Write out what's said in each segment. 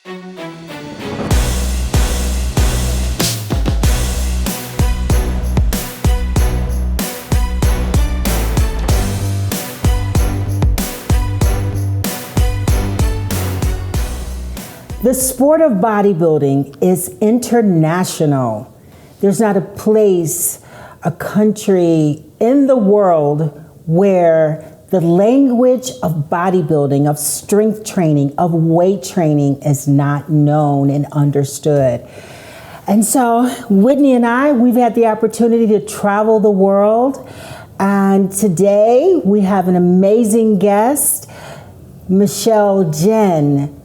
The sport of bodybuilding is international. There's not a place, a country in the world where the language of bodybuilding, of strength training, of weight training is not known and understood. And so Whitney and I, we've had the opportunity to travel the world. And today we have an amazing guest, Michelle Jen,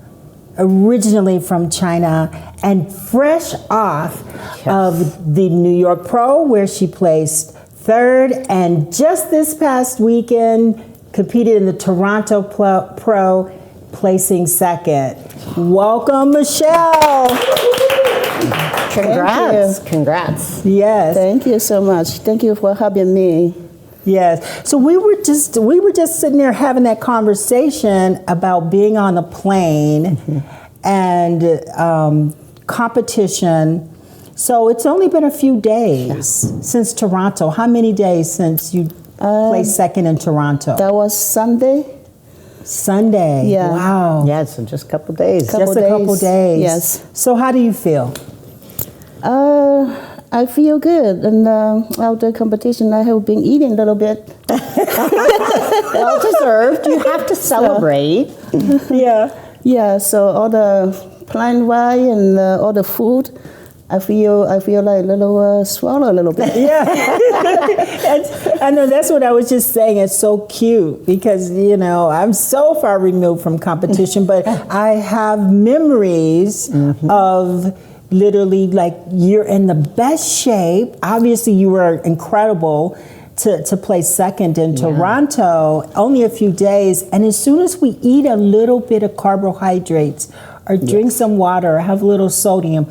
originally from China and fresh off of the New York Pro, where she placed third, and just this past weekend competed in the Toronto Pro, placing second. Welcome, Michelle. Congrats. Yes. Thank you so much. Thank you for having me. Yes. So we were just sitting there having that conversation about being on a plane and competition. So it's only been a few days since Toronto. How many days since you placed second in Toronto? That was Sunday. Sunday. Yeah. Wow. Yeah, so just a couple days. Just a couple days. Yes. So how do you feel? I feel good, and after competition, I have been eating a little bit. Well deserved. You have to celebrate. Yeah. So all the plain ride and all the food, I feel like a little swallow a little bit. Yeah. I know that's what I was just saying. It's so cute because, I'm so far removed from competition, but I have memories of literally like you're in the best shape. Obviously you were incredible to place second in Toronto, only a few days. And as soon as we eat a little bit of carbohydrates or drink some water or have a little sodium,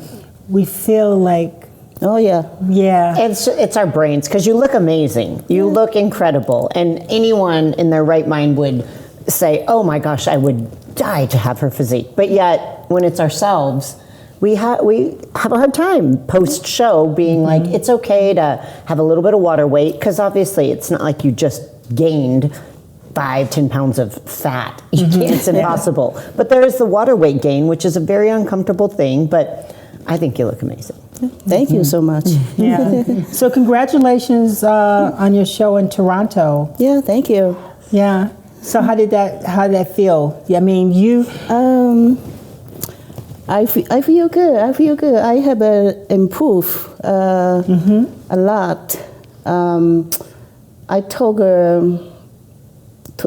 we feel like, It's our brains, because you look amazing. You look incredible. And anyone in their right mind would say, oh my gosh, I would die to have her physique. But yet when it's ourselves, we have a hard time post-show being like, it's okay to have a little bit of water weight, because obviously it's not like you just gained 5-10 pounds of fat. It's impossible. But there is the water weight gain, which is a very uncomfortable thing, but I think you look amazing. Thank you so much. Yeah. So congratulations on your show in Toronto. Yeah, thank you. Yeah. So how did that feel? I mean, you... I feel good. I have improved a lot. I took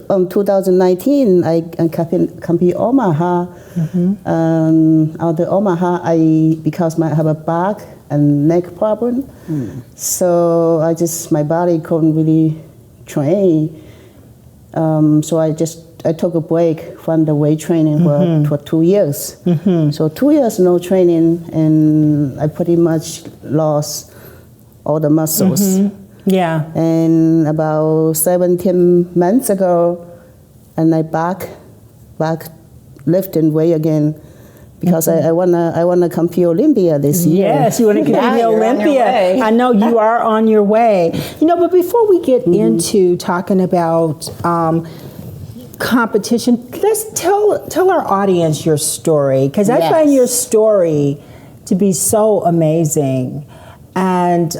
on 2019. I compete Omaha. Out of Omaha, because I have a back and neck problem, so my body couldn't really train. So I took a break from the weight training for 2 years. So 2 years no training, and I pretty much lost all the muscles. Yeah. And about 17 months ago, and I back lifting weight again, because I wanna compete Olympia this year. Yes, you want to compete Olympia. I know you are on your way. But before we get into talking about competition, let's tell our audience your story, because I find your story to be so amazing. And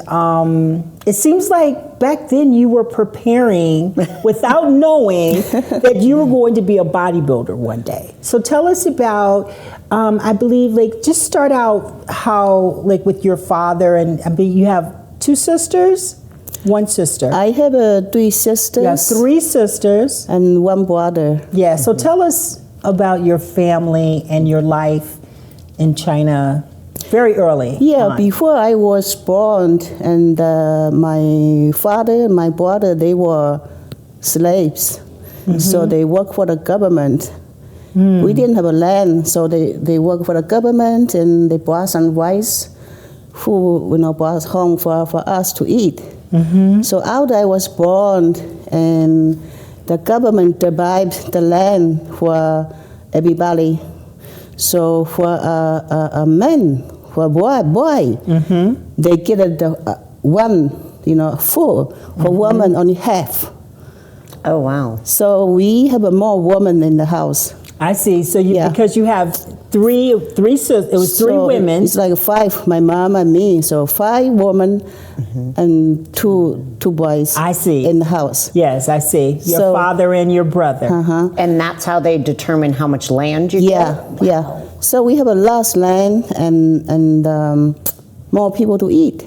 it seems like back then you were preparing without knowing that you were going to be a bodybuilder one day. So tell us about, I believe, just start out how, with your father, and I mean, you have 2 sisters? One sister. I have 3 sisters. You have 3 sisters. And 1 brother. Yeah, so tell us about your family and your life in China very early. Yeah, before I was born, and my father and my brother, they were slaves. So they worked for the government. We didn't have a land, so they worked for the government, and they brought some rice, food, brought home for us to eat. So after I was born, and the government divided the land for everybody. So for a man, for a boy, they get one, full. For woman, only half. Oh, wow. So we have more women in the house. I see. So Yeah. because you have three sisters, it was three So women. It's like 5, my mom and me. So 5 women and two boys. I see. In the house. Yes, I see. Your So- father and your brother. And that's how they determine how much land you Yeah, get? yeah. So we have a lot of land and more people to eat.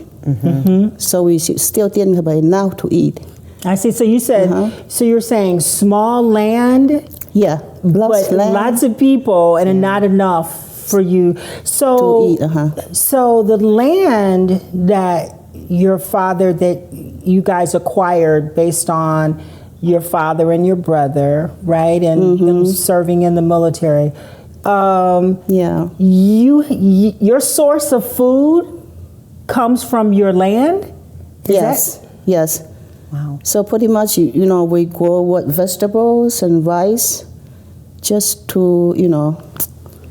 So we still didn't have enough to eat. I see. So you said, so you're saying small land, Yeah, lots but of land lots of people and not enough for you. So, to eat. so the land that your father, that you guys acquired based on your father and your brother, right, and them serving in the military. Yeah. Your source of food comes from your land? Is Yes. Yes. Wow. So pretty much, we grow vegetables and rice, just to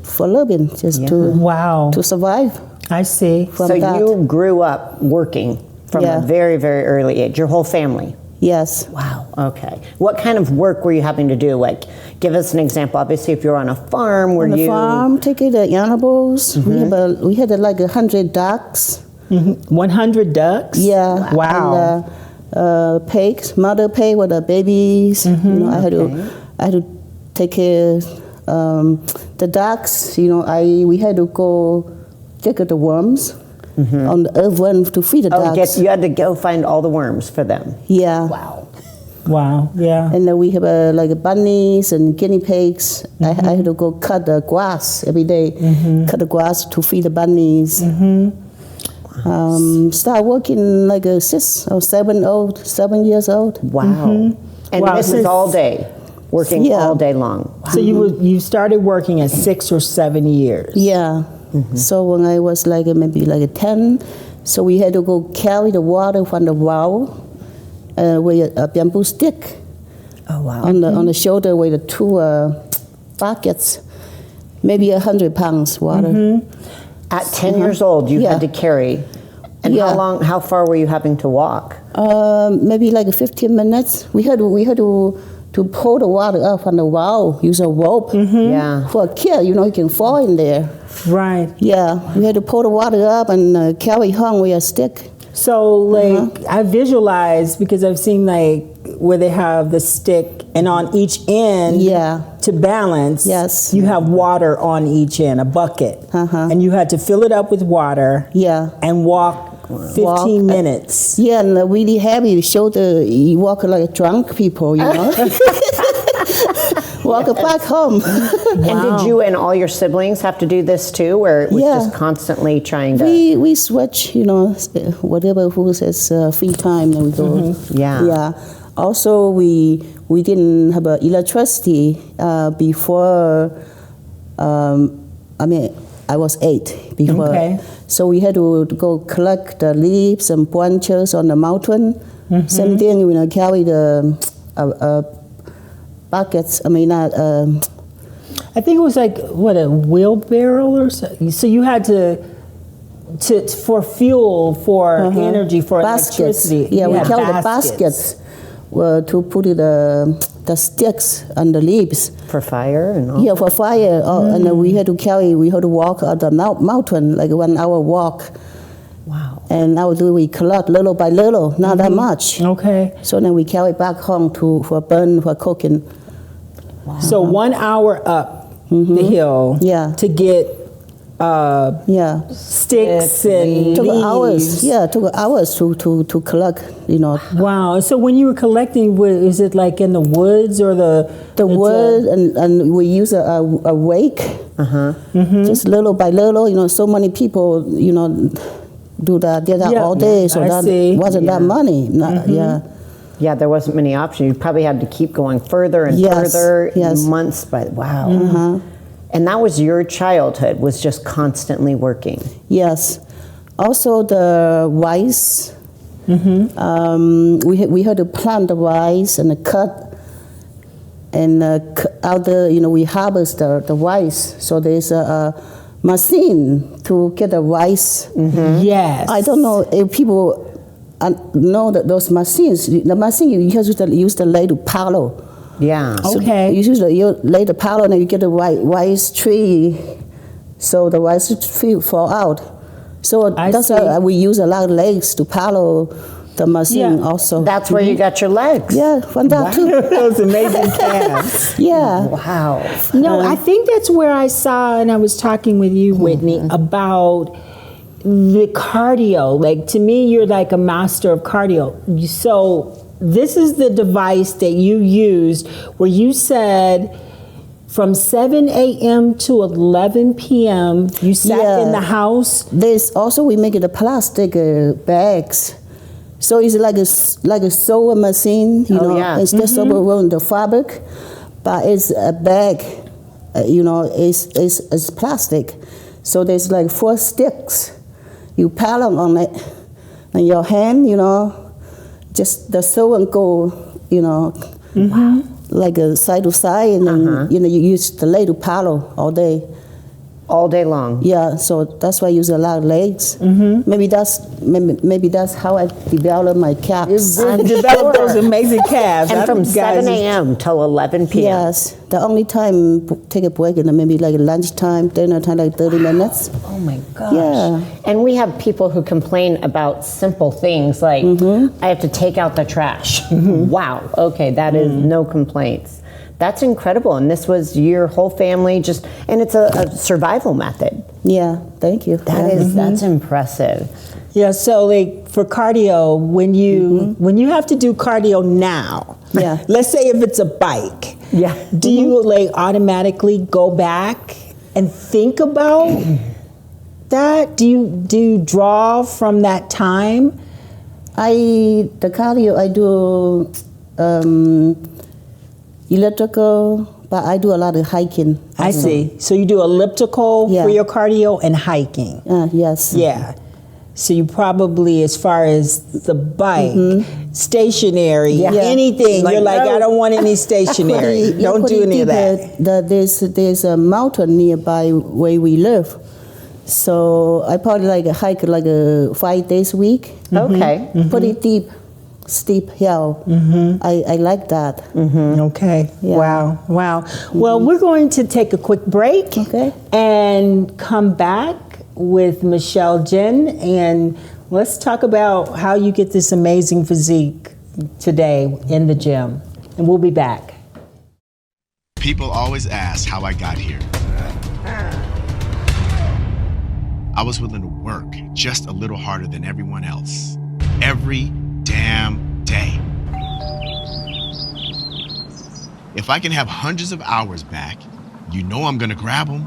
for living, just Wow. to survive. I see. From So that. you grew up working from Yeah. a very, very early age, your whole family? Yes. Wow. Okay. What kind of work were you having to do? Like, give us an example. Obviously, if you're on a farm, were On the you farm, taking the animals. We had like 100 ducks. 100 ducks? Yeah. Wow. And pigs, mother pig with the babies. I had to take care. The ducks. We had to go take the worms on the earthworm to feed the ducks. you had to go find all the worms for them? Yeah. Wow. Wow. Yeah. And then we have like bunnies and guinea pigs. I had to go cut the grass every day. Cut the grass to feed the bunnies. Start working like a 6 or 7 years old. Wow. And Wow, this is since- all day, working Yeah. all day long. So you started working at 6 or 7 years. Yeah. So when I was maybe 10, so we had to go carry the water from the well with a bamboo stick Oh, wow. on the shoulder with the 2 buckets, maybe 100 pounds water. At 10 years old, you Yeah. had to carry. And Yeah. how far were you having to walk? Maybe 15 minutes. We had to pull the water up from the well, use a rope. Yeah. For a kid, you can fall in there. Right. Yeah, we had to pull the water up and carry home with a stick. So I visualize, because I've seen where they have the stick and on each end Yeah. to balance, Yes. you have water on each end, a bucket. And you had to fill it up with water Yeah. and walk 15 Walk, minutes. Yeah, and really heavy. The shoulder, you walk like drunk people, Walk back home. And did you and all your siblings have to do this too, where it was Yeah. just constantly trying to... We switch, whatever who says free time, then we go. Yeah. Yeah. Also, we didn't have electricity before. I was 8 before. Okay. So we had to go collect the leaves and branches on the mountain. Same thing, carry the buckets. I think it was a wheelbarrow or so. So you had to for fuel, for energy, for baskets. electricity. Yeah, you we had carry the baskets to put the sticks on the leaves. For fire and all? Yeah, for fire. And then we had to walk up the mountain, like 1 hour walk. Wow. And now we collect little by little, not that much. Okay. So then we carry back home for burn, for cooking. So 1 hour up the hill Yeah. to get Yeah. sticks and Took leaves. hours. Yeah, took hours to collect, Wow. So when you were collecting, is it in the woods or the wood, and we use a rake. Just little by little, so many people, did that Yeah. all day, so I that see. wasn't that money. Yeah. Yeah, there wasn't many options. You probably had to keep going further and Yes, further, yes. months, but wow. And that was your childhood, was just constantly working. Yes. Also the rice. We had to plant the rice and cut And out there, we harvest the rice. So there's a machine to get the rice. Yes. I don't know if people know that those machines. The machine you use the lay to palo. Yeah. So Okay. you lay the palo and you get the rice tree. So the rice tree fall out. So I that's see. why we use a lot of legs to palo the machine Yeah. also. That's where you got your legs. Yeah, from that too. Those amazing calves. Yeah. Wow. No, I think that's where I saw, and I was talking with you, Whitney, about the cardio. Like, to me, you're like a master of cardio. So this is the device that you used where you said from 7 a.m. to 11 p.m. you sat in the house. There's also we make it a plastic bags. So it's like a sewing machine, yeah. Instead of sewing the fabric, but it's a bag, it's plastic. So there's like 4 sticks. You paddle on it, and your hand, just the sewing go, like a side to side, and then you use the leg to paddle all day. All day long. Yeah, so that's why I use a lot of legs. Maybe that's how I developed my calves. And develop those amazing calves. And from 7 Guys, a.m. till 11 p.m. Yes, the only time take a break and maybe like lunchtime, dinner time, like 30 minutes. Oh my gosh. Yeah. And we have people who complain about simple things like, I have to take out the trash. Wow. Okay, that is no complaints. That's incredible. And this was your whole family and it's a survival method. Yeah, thank you. That's impressive. Yeah, so like for cardio, when you have to do cardio now, Yeah. let's say if it's a bike, Yeah. do you like automatically go back and think about that? Do you draw from that time? The cardio I do elliptical, but I do a lot of hiking. I see. So you do elliptical Yeah. for your cardio and hiking. Yes. Yeah. So you probably, as far as the bike, stationary, anything, Like, you're like, no. I don't want any stationary. Don't do any of that. There's a mountain nearby where we live. So I probably like a hike like 5 days a week. Okay. Pretty steep hill. I like that. Okay. Yeah. Wow. Well, we're going to take a quick break Okay. and come back with Michelle Jen, and let's talk about how you get this amazing physique today in the gym. And we'll be back. People always ask how I got here. I was willing to work just a little harder than everyone else. Every damn day. If I can have hundreds of hours back, you know I'm gonna grab them.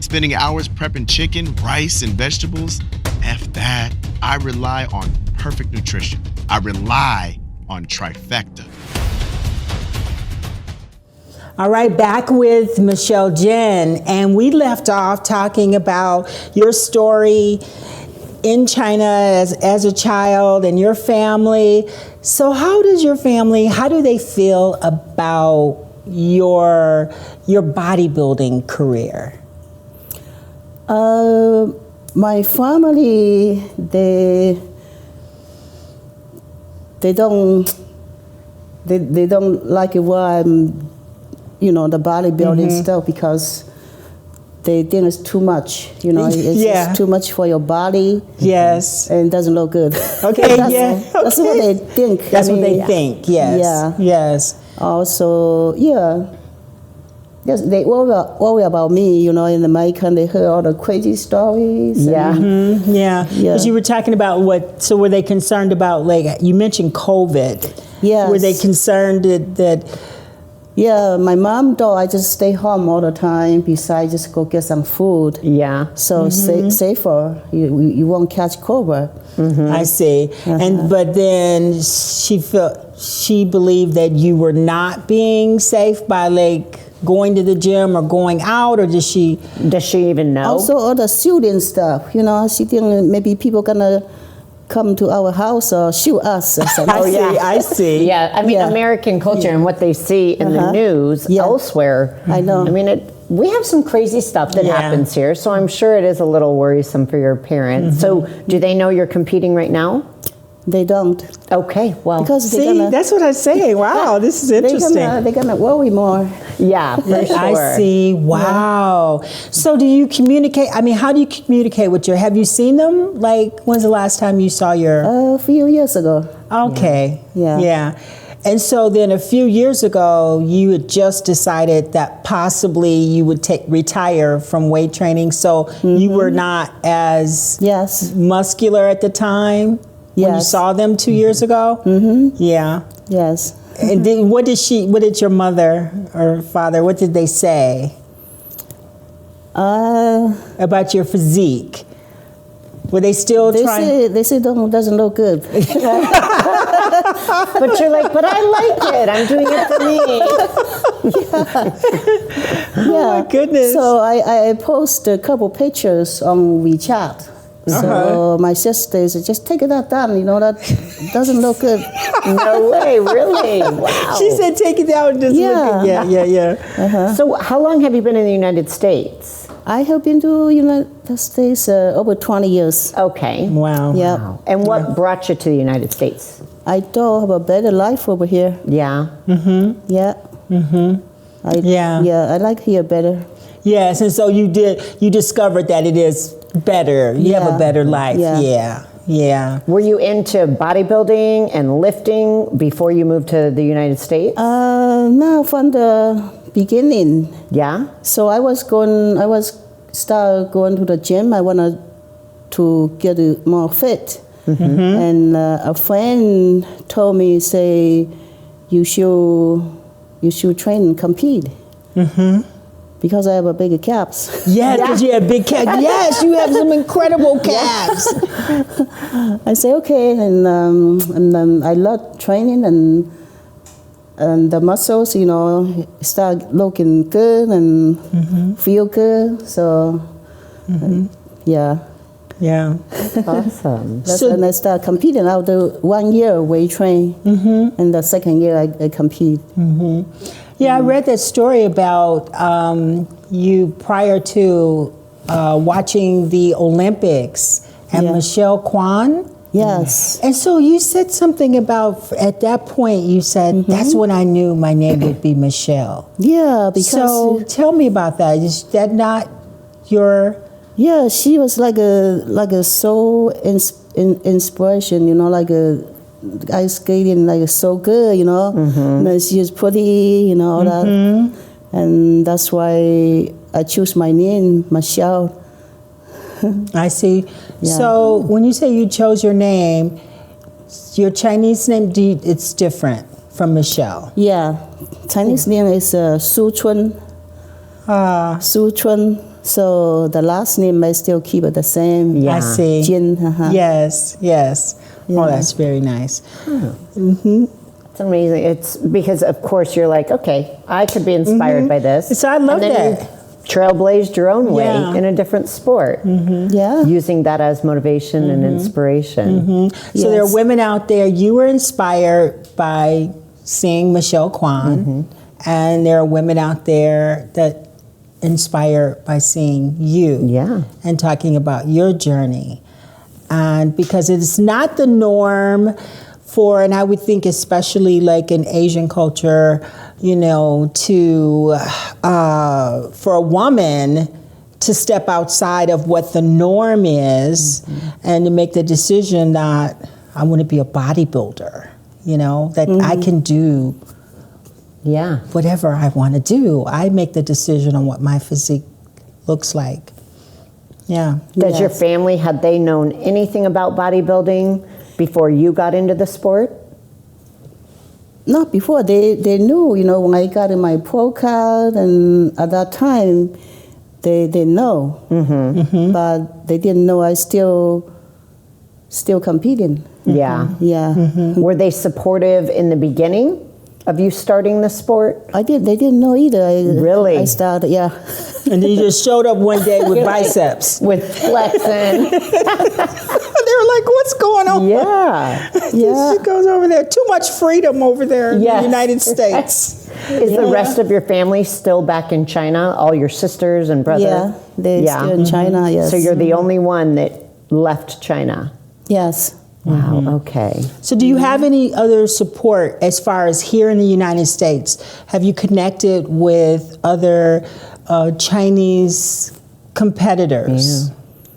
Spending hours prepping chicken, rice, and vegetables, F that. I rely on perfect nutrition. I rely on Trifecta. All right, back with Michelle Jen, and we left off talking about your story in China as a child and your family. So how do they feel about your bodybuilding career? My family, they don't like it why I'm, the bodybuilding stuff, because they think it's too much. It's too much for your body. Yes. And it doesn't look good. Okay. That's what they think. That's what they think. Yes. Yeah. Yes. Also, yes, they worry about me, in America, they heard all the crazy stories. Yeah. Yeah. Because you were talking about so were they concerned about, like, you mentioned COVID. Yes. Were they concerned that Yeah, my mom thought I just stay home all the time, besides just go get some food. Yeah. So safer, you won't catch COVID. I see. But then she believed that you were not being safe by, like, going to the gym or going out, or does she even know? Also all the shooting stuff, she think maybe people gonna come to our house or shoot us or something. I see. Yeah, I mean, Yeah. American culture and what they see in the news Yeah. elsewhere. I know. I mean, we have some crazy stuff that Yeah. happens here, so I'm sure it is a little worrisome for your parents. So, do they know you're competing right now? They don't. Okay, well, Because See, they're gonna, that's what I'm saying. Wow, this is interesting. they're gonna worry more. yeah, for sure. I see. Wow. So do you communicate? I mean, how do you communicate with your? Have you seen them? Like, when's the last time you saw your? A few years ago. Okay. Yeah. Yeah. And so then a few years ago, you had just decided that possibly you would retire from weight training. So you were not as Yes. muscular at the time when you Yes. saw them 2 years ago. Mm-hmm. Yeah. Yes. And then what did your mother or father? What did they say about your physique? Were they still trying? They say doesn't look good. But you're like, but I like it. I'm doing it for me. Oh my goodness. So I post a couple pictures on WeChat. So my sister said, just take it out down. You know, that doesn't look good. No way, really? Wow. She said, "Take it down." Just Yeah. look at, yeah. So, how long have you been in the United States? I have been to United States over 20 years. Okay. Wow. Yeah. Wow. And what brought you to the United States? I don't have a better life over here. Yeah. Yeah. Yeah. I like here better. Yes, and so you discovered that it is better. You have a Yeah. better life. Yeah. Yeah. Were you into bodybuilding and lifting before you moved to the United States? Now from the beginning. Yeah. So I was start going to the gym. I wanted to get more fit. And a friend told me, say, you should train and compete. Because I have a bigger calves. Yeah, because you have big calves. Yes, you have some incredible calves. I say okay, and I love training and the muscles, start looking good and feel good. So yeah. Yeah. Awesome. That's when I start competing. After 1 year weight train, and the second year I compete. Yeah, I read that story about you prior to watching the Olympics and Yeah. Michelle Kwan. Yes. And so you said something about, at that point, you said, that's when I knew my name would be Michelle. Yeah, because So tell me about that. Is that not your... yeah, she was like a soul inspiration. Like a ice skating, like so good. And she was pretty. All that, and that's why I choose my name, Michelle. I see. Yeah. So when you say you chose your name, your Chinese name, it's different from Michelle. Yeah, Chinese name is Su Chun. Su Chun. So the last name I still keep it the same. Yeah. I see. Jin. Yes. Yeah. Oh, that's very nice. It's amazing. It's because, of course, you're like, okay, I could be inspired by this. So I love and then that. You trailblazed your own way Yeah. in a different sport, Yeah. using that as motivation and inspiration. So there are Yes. women out there, you were inspired by seeing Michelle Kwan, and there are women out there that inspired by seeing you Yeah. and talking about your journey. And because it's not the norm for, and I would think especially like in Asian culture, for a woman to step outside of what the norm is and to make the decision that I want to be a bodybuilder, that I can do Yeah. whatever I want to do. I make the decision on what my physique looks like. Yeah. Does your Yes. family, had they known anything about bodybuilding before you got into the sport? Not before. They knew, when I got in my pro card, and at that time, they know. But they didn't know I still competing. Yeah. Yeah. Were they supportive in the beginning? of you starting the sport? They didn't know either. Really? I started, yeah. And then you just showed up one day with biceps. With flexing. They were like, what's going on? Yeah. Yeah. She goes over there. Too much freedom over there in Yes. the United States. Is the rest of your family still back in China? All your sisters and brothers? Yeah, they're still in China, yes. So you're the only one that left China? Yes. Wow, okay. So do you have any other support as far as here in the United States? Have you connected with other Chinese competitors? Yeah.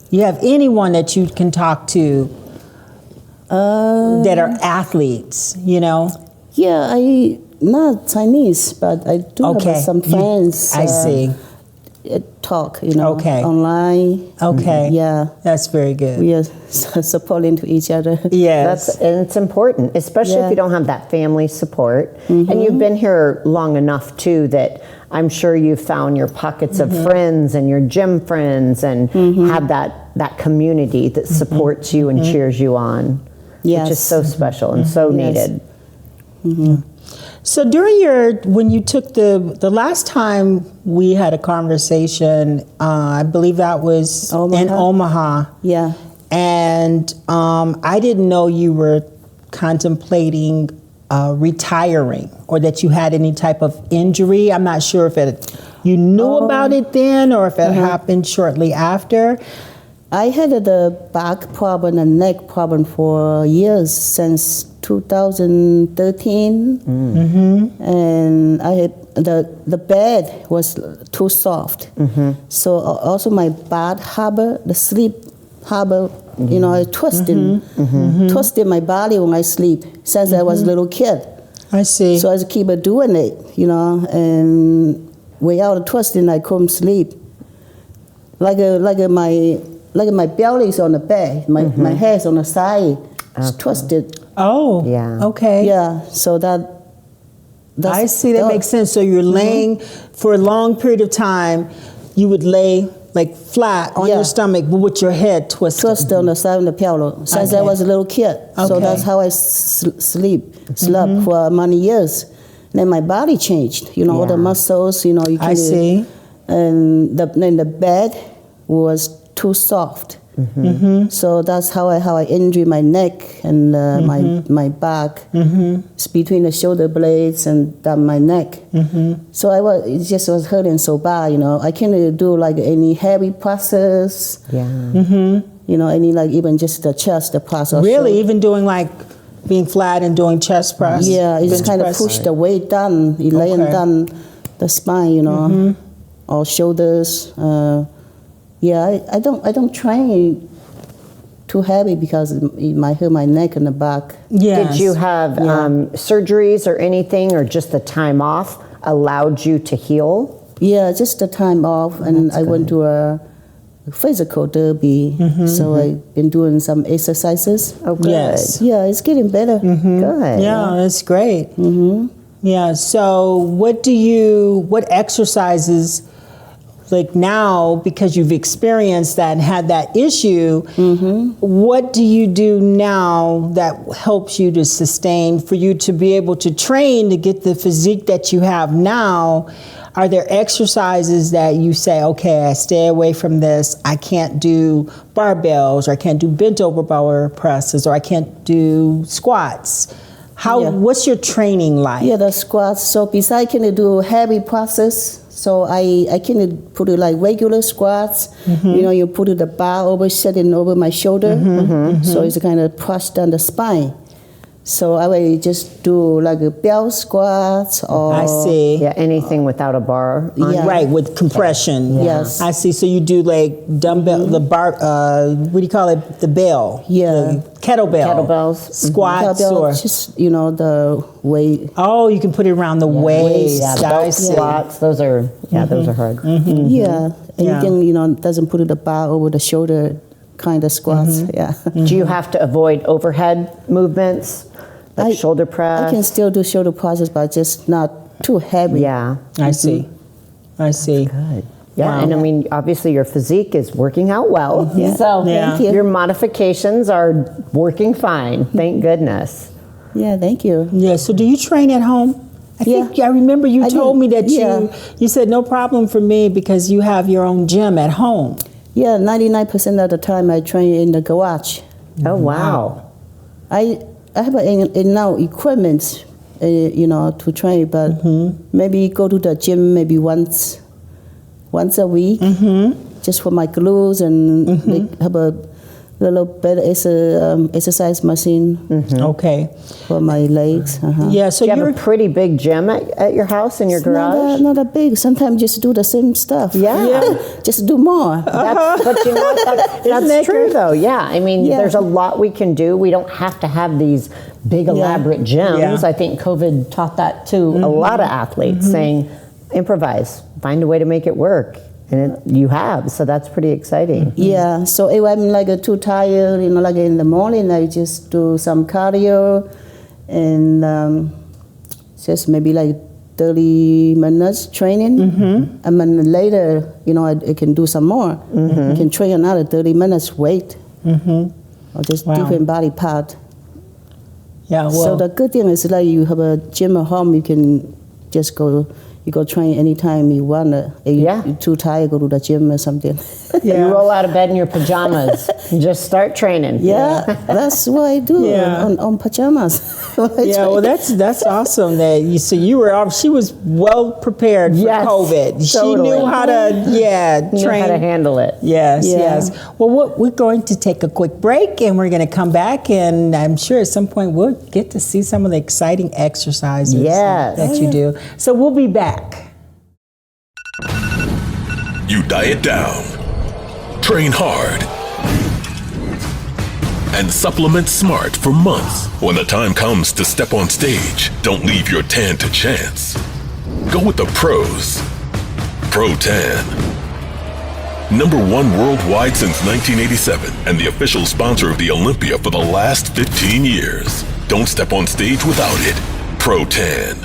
You have anyone that you can talk to that are athletes, you know? Yeah, I not Chinese, but I do have some friends. I see. Talk, you know, Okay. online. Okay. Yeah, That's very good. we are supporting to each other. Yes. And it's important, especially if Yeah. you don't have that family support. And you've been here long enough too that I'm sure you've found your pockets of friends and your gym friends and have that community that supports you and cheers you on, which is Yes. so special and so needed. So when you took the last time we had a conversation, I believe that was in Omaha. Yeah. And I didn't know you were contemplating retiring or that you had any type of injury. I'm not sure if you knew about it then or if it happened shortly after. I had the back problem and neck problem for years since 2013, and I had the bed was too soft. So also my bed harbor, the sleep harbor, you know, I twisted my body when I sleep since I was a little kid. I see. So I just keep doing it, you know, and without twisting, I couldn't sleep. Like my belly's on the back, my head's on the side, it's twisted. Oh, Yeah. okay. Yeah, so that's I see, that makes sense. So you're laying for a long period of time, you would lay like flat on your stomach, but with your head twisted. on the side of the pillow since I was a little kid. So Okay. that's how I slept for many years. Then my body changed, you know, all the muscles, you know. You I see. And then the bed was too soft. So that's how I injured my neck and my back. It's between the shoulder blades and down my neck. So it just was hurting so bad, you know. I can't do like any heavy process. Yeah. You know, any like even just the chest, the process. Really, even doing like being flat and doing chest press? Yeah, you just bench kind of press? push the weight down, you laying down the spine, you know, or shoulders. Yeah, I don't train too heavy because it might hurt my neck and the back. Yes. Did you have surgeries or anything, or just the time off allowed you to heal? Yeah, just the time off, and I went to a physical therapy, so I've been doing some exercises. Oh, good. Yes. Yeah, it's getting better. Good. Yeah, that's great. Yeah, so what exercises, like now, because you've experienced that and had that issue, what do you do now that helps you to sustain, for you to be able to train to get the physique that you have now? Are there exercises that you say, okay, I stay away from this, I can't do barbells, or I can't do bent over bar presses, or I can't do squats? What's your training like? Yeah, the squats. So besides can do heavy process, so I can put it like regular squats. You know, you put the bar sitting over my shoulder, so it's kind of push down the spine. So I will just do like a bell squats or I see. Yeah, anything without a bar on Yeah. it. Right, with compression. Yes. I see. So you do like dumbbell, the bar, what do you call it? The bell. Yeah. The kettlebell. Kettlebells. Squats Kettlebell, or. just you know the weight. Oh, you can put it around the waist. Yeah, I both see. squats. Those are those are hard. Yeah, Yeah. anything you know doesn't put the bar over the shoulder kind of squats. Yeah. Do you have to avoid overhead movements, like shoulder press? I can still do shoulder presses, but just not too heavy. Yeah. I see. I see. Good. Yeah, Wow. and I mean, obviously your physique is working out well. Yeah. So Yeah. Thank you. your modifications are working fine. Thank goodness. Yeah, thank you. Yeah. So do you train at home? I think I remember you told me that Yeah. you said no problem for me because you have your own gym at home. Yeah, 99% of the time I train in the garage. Oh, wow. I have enough equipment, to train, but maybe go to the gym maybe once a week, just for my glutes and have a little bit exercise machine Okay. for my legs. Yeah, so Do you you're have a pretty big gym at your house, in your garage? Not that big. Sometimes just do the same stuff. Yeah. Just do more. But you know what? That's true, though. Yeah. I mean, Yeah. there's a lot we can do. We don't have to have these big, elaborate gyms. Yeah. I think COVID taught that to a lot of athletes, saying, improvise, find a way to make it work. And you have, so that's pretty exciting. Yeah, so if I'm like too tired, like in the morning, I just do some cardio and just maybe like 30 minutes training. And then later, I can do some more. I can train another 30 minutes weight or just Wow. different body part. yeah. Well, So the good thing is like you have a gym at home, you can just go train anytime you want. If you're too tired, go to the gym or something. You roll out of bed in your pajamas and just start training. Yeah, that's what I do Yeah. on pajamas. yeah. Well, that's awesome. That you were. She was well prepared for Yes, COVID. She totally. knew how to You know train. how to handle it. Yes, Yeah. yes. Well, we're going to take a quick break and we're going to come back, and I'm sure at some point we'll get to see some of the exciting exercises Yes. that you do. So we'll be back. You diet down, train hard, and supplement smart for months. When the time comes to step on stage, don't leave your tan to chance. Go with the pros. Pro Tan. #1 worldwide since 1987 and the official sponsor of the Olympia for the last 15 years. Don't step on stage without it. Pro Tan.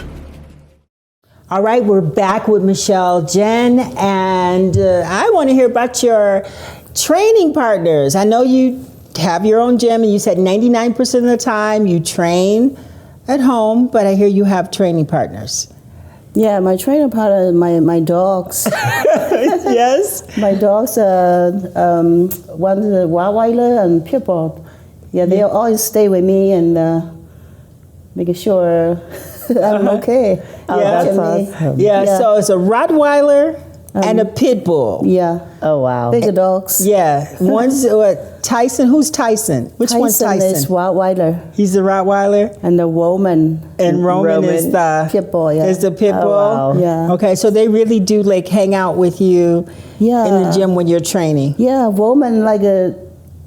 All right, we're back with Michelle Jen, and I want to hear about your training partners. I know you have your own gym, and you said 99% of the time you train at home, but I hear you have training partners. Yeah, my trainer partner, my dogs. Yes? My dogs, one's a Rottweiler and Pit Bull. Yeah, they always stay with me and making sure I'm okay. Oh, Yeah. that's Watching me. awesome. Yeah, so it's a Rottweiler and a Pit Bull. Yeah, Oh, wow. bigger dogs. Yeah, one's Tyson. Who's Tyson? Which one's Tyson is Tyson? Rottweiler He's the Rottweiler, and the Woman. and Roman is the Pit Bull, yeah. Is the Pit Bull. wow. Yeah. Okay, so they really do like hang out with you Yeah. in the gym when you're training. Yeah, Woman,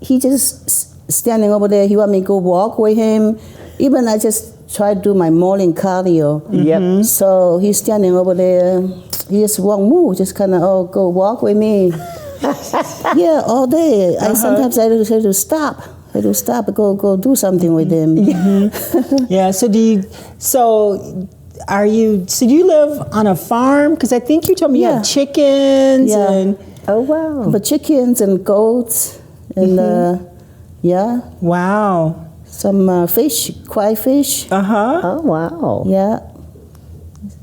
he just standing over there. He want me to go walk with him. Even I just try to do my morning cardio. Yep. So he's standing over there. He just won't move. Just kind of go walk with me. Yeah, all day. I sometimes I have to stop. I have to stop and go do something with him. Yeah. So do you live on a farm? Because I think you told me you Yeah. have chickens Yeah. and Oh, wow. But chickens and goats and yeah, wow. some fish, quiet fish. Oh, wow. Yeah.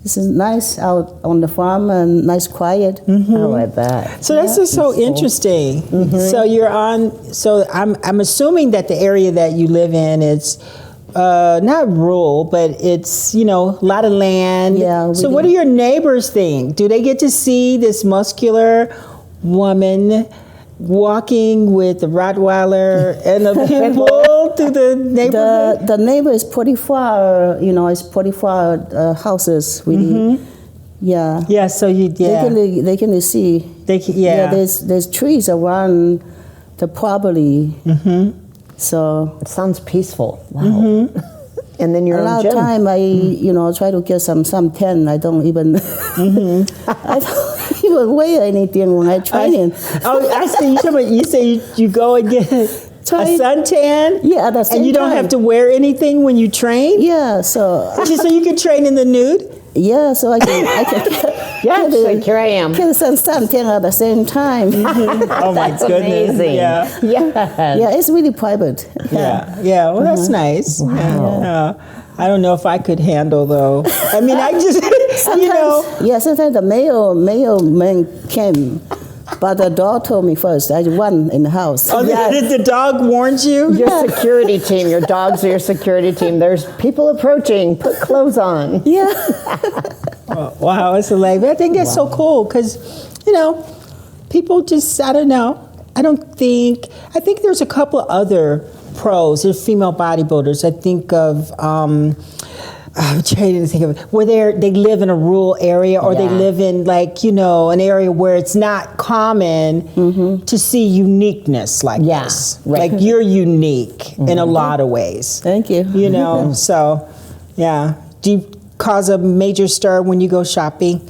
This is nice out on the farm and nice quiet. Oh, I bet. So that's just so interesting. So you're on. So I'm assuming that the area that you live in is not rural, but it's a lot of land. Yeah, So we what do. do your neighbors think? Do they get to see this muscular woman walking with the Rottweiler and the Pit Bull through the neighborhood? The neighbor is pretty far, it's pretty far houses, really. Yeah. Yeah. So They can see. Yeah. There's trees around the property. So It sounds peaceful. Wow. And then your a own lot gym. of time I try to get some tent. I don't even I don't even wear anything when I training. I see. You say you go and get a Try- suntan. Yeah, at the same And you don't time. have to wear anything when you train. Yeah, so Just so you can train in the nude. yeah, so I can Yeah, she's like, here I am. get some suntan at the same time. Oh my That's goodness! amazing. Yeah, Yes. Yeah, it's really private. yeah. Well, that's nice. Wow. Yeah. I don't know if I could handle though. I mean, I just, you know. Yeah, sometimes the mailman came, but the dog told me first. I won in the house. Oh, did the dog warned you? Your security team, your dogs are your security team. There's people approaching. Put clothes on. Yeah. Wow, it's hilarious. I think that's so cool because, you know, people just, I don't know. I think there's a couple of other pros. There's female bodybuilders. I think of, I'm trying to think of it, where they live in a rural area or they live in like, you know, an area where it's not common to see uniqueness like this. Right. Like you're unique in a lot of ways. Thank you. You know, so yeah. Do you cause a major stir when you go shopping,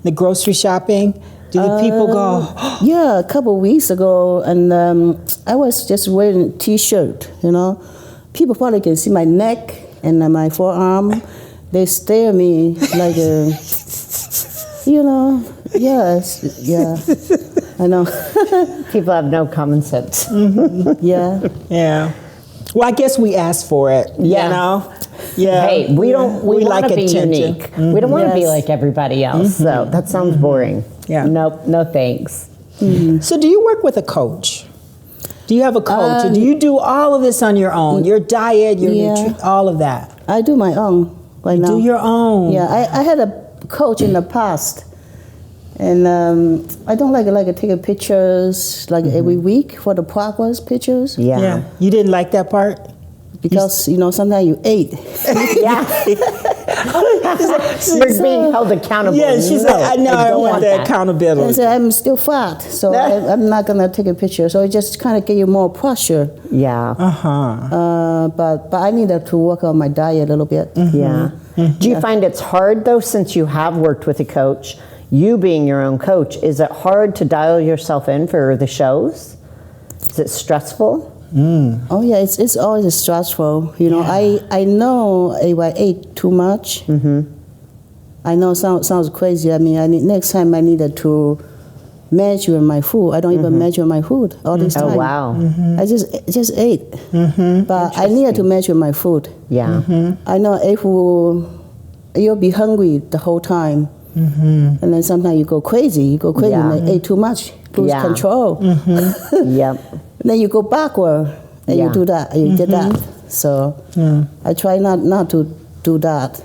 the grocery shopping? Do the people go? Yeah, a couple weeks ago, and I was just wearing T-shirt, you know. People probably can see my neck and my forearm. They stare at me like a, you know, yes, yeah, I know. People have no common sense. Yeah. Yeah. Well, I guess we asked for it, Yeah. you know? Yeah. Hey, we want like to be attention. unique. We don't want to be Yes. like everybody else. So that sounds boring. Yeah. Nope, no thanks. So do you work with a coach? Do you have a coach? Or do you do all of this on your own? Your diet, your all of that? I do my own right now. Do your own. Yeah, I had a coach in the past, and I don't like taking pictures like every week for the progress pictures. Yeah. Yeah. You didn't like that part? Because you know sometimes you ate. Yeah. You're being held accountable. Yeah, she's like, I know I don't want the I accountability. said I'm still fat, so I'm not gonna take a picture. So it just kind of give you more pressure. Yeah. But I needed to work on my diet a little bit. Yeah. Do you find it's hard though, since you have worked with a coach, you being your own coach, is it hard to dial yourself in for the shows? Is it stressful? Oh yeah, it's always stressful. You know, I know if I ate too much. I know it sounds crazy. I mean, next time I needed to measure my food. I don't even measure my food all this time. Oh wow. I just ate. But I needed to measure my food. Yeah. I know if you'll be hungry the whole time, and then sometimes you go crazy. You go crazy and ate too much, lose control. Yep. Then you go backward and you do that, you did that. So I try not to do that.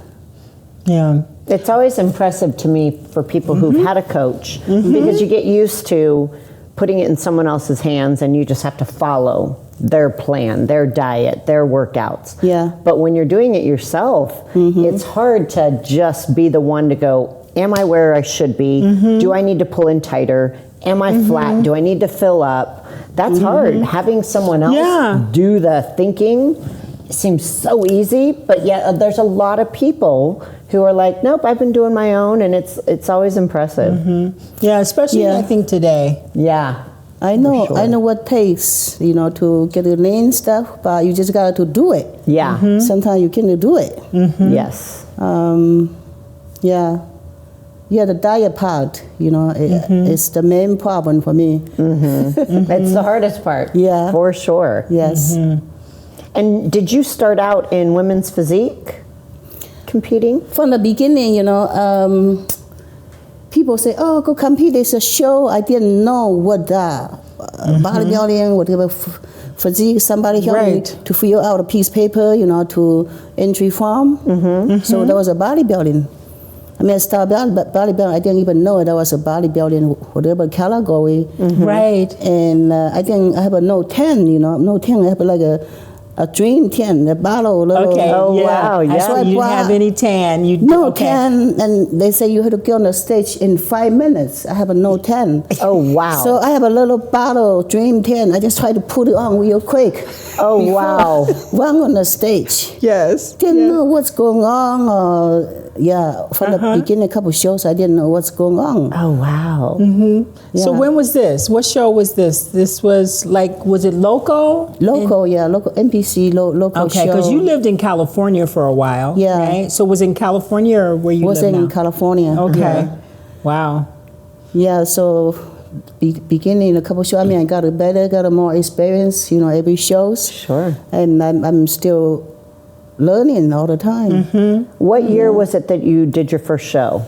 Yeah. It's always impressive to me for people who've had a coach because you get used to putting it in someone else's hands and you just have to follow their plan, their diet, their workouts. Yeah. But when you're doing it yourself, it's hard to just be the one to go, am I where I should be? Do I need to pull in tighter? Am I flat? Do I need to fill up? That's hard. Having someone else do the thinking seems so easy, but yet there's a lot of people who are like, nope, I've been doing my own, and it's always impressive. Yeah, especially I think today. Yeah. I know sure. I know what it takes, you know, to get the lean stuff, but you just got to do it. Yeah. Sometimes you can't do it. Yes. Yeah, the diet part, you know, it's the main problem for me. It's the hardest part. Yeah. For sure. Yes. And did you start out in women's physique competing? From the beginning, you know, people say, oh, go compete, there's a show. I didn't know what that, bodybuilding, whatever, physique, somebody helped me to fill out a piece of paper, you know, to entry form. So there was a bodybuilding. I mean, I started bodybuilding. I didn't even know there was a bodybuilding, whatever category. Right. And I think I have a no 10, you know, no 10. I have like a dream 10, a bottle. Little, Okay. Oh, yeah. wow, yeah. So you didn't have any tan. You No 10, and they say you have to get on the stage in 5 minutes. I have a no 10. Oh, wow. So I have a little bottle, Dream 10. I just try to put it on real quick. Oh, wow. Run on the stage. Yes. Didn't know what's going on. From the beginning, a couple shows, I didn't know what's going on. Oh, wow. So when was this? What show was this? This was like, was it local? Local, local NPC, local Okay, show. because you lived in California for a while. Yeah. Right? So was it in California or where you was live in now? California. Okay. Wow. Yeah, so beginning a couple shows, I mean, I got a more experience, you know, every shows. Sure. And I'm still learning all the time. What year was it that you did your first show?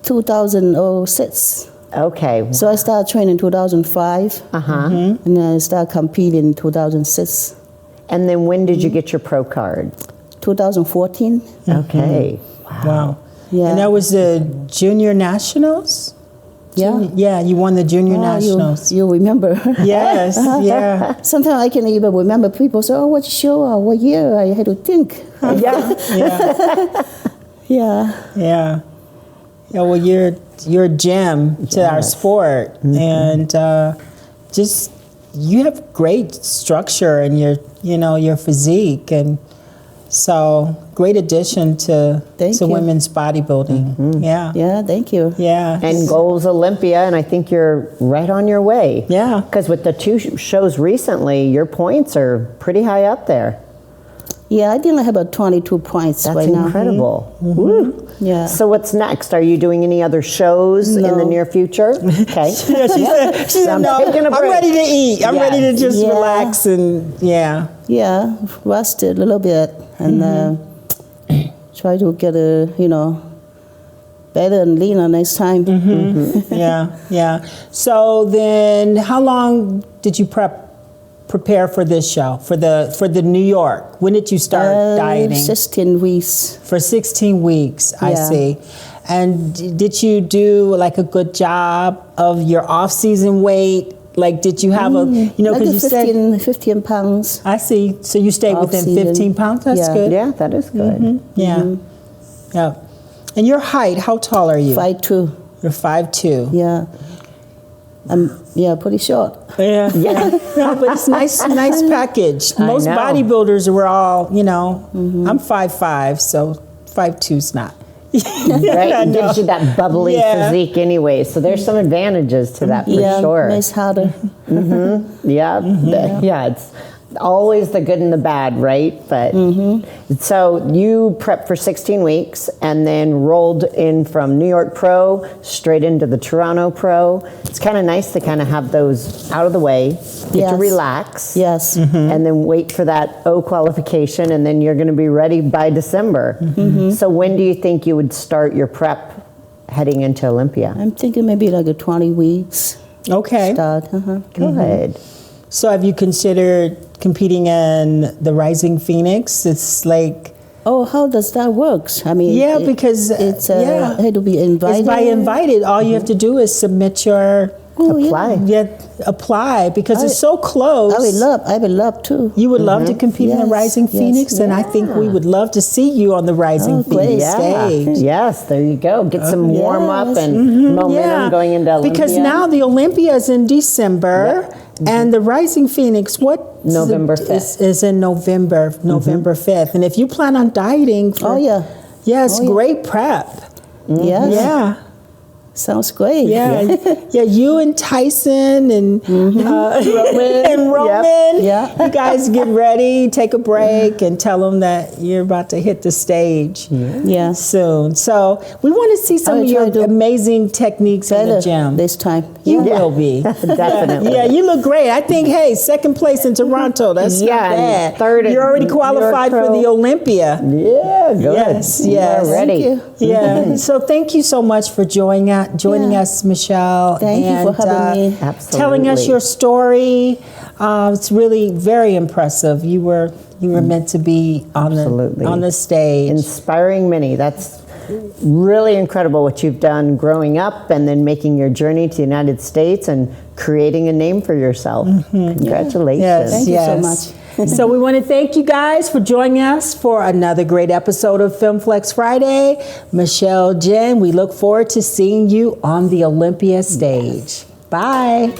2006. Okay. So I started training in 2005, and then I started competing in 2006. And then when did you get your pro card? 2014. Okay. Wow. Yeah. And that was the Junior Nationals? Yeah. Yeah, you won the Junior Oh, Nationals. you remember. Yes, yeah. Sometimes I can even remember people say, oh, what show or what year? I had to think. Yeah. Yeah, Yeah. yeah. Yeah, well, you're a gem to our sport. And just, you have great structure and your physique. And so, great addition to Thank you. women's bodybuilding. Yeah. Yeah, thank you. Yeah. And goals Olympia, and I think you're right on your way. Yeah. Because with the two shows recently, your points are pretty high up there. Yeah, I think I have about 22 points That's right now. incredible. Woo. Yeah. So what's next? Are you doing any other shows in the No. near future? Okay. Yeah, she said, I'm no, taking a I'm break." ready to eat. I'm ready to just Yeah. relax and, yeah. Yeah, rested a little bit and try to get better and leaner next time. Yeah, yeah. So then, how long did you prepare for this show, for the New York? When did you start dieting? 16 weeks. For 16 weeks, I Yeah. see. And did you do like a good job of your off-season weight? Like, did you have I because did you said, 15 pounds. I see. So you stayed within Off-season. 15 pounds? That's Yeah. good. Yeah, that is good. Yeah. Yeah. And your height, how tall are you? 5'2". You're 5'2". Yeah. Pretty short. Yeah. No, but it's nice package. I Most know. bodybuilders were all, I'm 5'5", so 5'2's not. Right? I It know. gives you that bubbly Yeah. physique anyway. So there's some advantages to that for Yeah, sure. it's harder. Yeah, yeah, it's always the good and the bad, right? But so you prepped for 16 weeks and then rolled in from New York Pro straight into the Toronto Pro. It's kind of nice to kind of have those out of the way, get to Yes. relax, Yes. and then wait for that O qualification, and then you're going to be ready by December. So when do you think you would start your prep heading into Olympia? I'm thinking maybe like a 20 weeks Okay. start. Good. So have you considered competing in the Rising Phoenix? It's like, Oh, how does that work? I mean, yeah, because it's yeah. had to be invited. It's by invited. All you have to do is submit your Oh, yeah. Apply. apply because it's so close. I would love to. You would love to compete in the Yes, Rising yes. Phoenix, and I think we would love to see you on the Rising Oh, great. Phoenix Yeah. stage. Yes, there you go. Get some warm up Yes. and momentum going into Olympia. Because now the Olympia is in December, and the Rising Phoenix, November is in November 5th. And if you plan on dieting, Oh, yeah. yes, Oh, yeah. great prep. Yes. Yeah. Sounds great. Yeah, yeah. You and Tyson and Roman, Yeah. You guys get ready, take a break, and tell them that you're about to hit the stage Yeah. soon. So we want to see some will of try your to amazing techniques in Better the gym. this time. You Yeah. will be. Definitely. Yeah, you look great. I think, hey, second place in Toronto. That's Yeah, not and bad. third in You're already New York qualified for Pro. the Olympia. Yeah, good. Yes, You yes. are ready. Thank you. Yeah. So thank you so much for joining Yeah. us, Michelle. Thank you for having me. Absolutely. Telling us your story. It's really very impressive. You were meant to be on Absolutely. the stage. Inspiring many. That's really incredible what you've done growing up and then making your journey to the United States and creating a name for yourself. Congratulations. Yes, Thank you so yes. much. So we want to thank you guys for joining us for another great episode of Film Flex Friday. Michelle, Jen, we look forward to seeing you on the Olympia stage. Bye.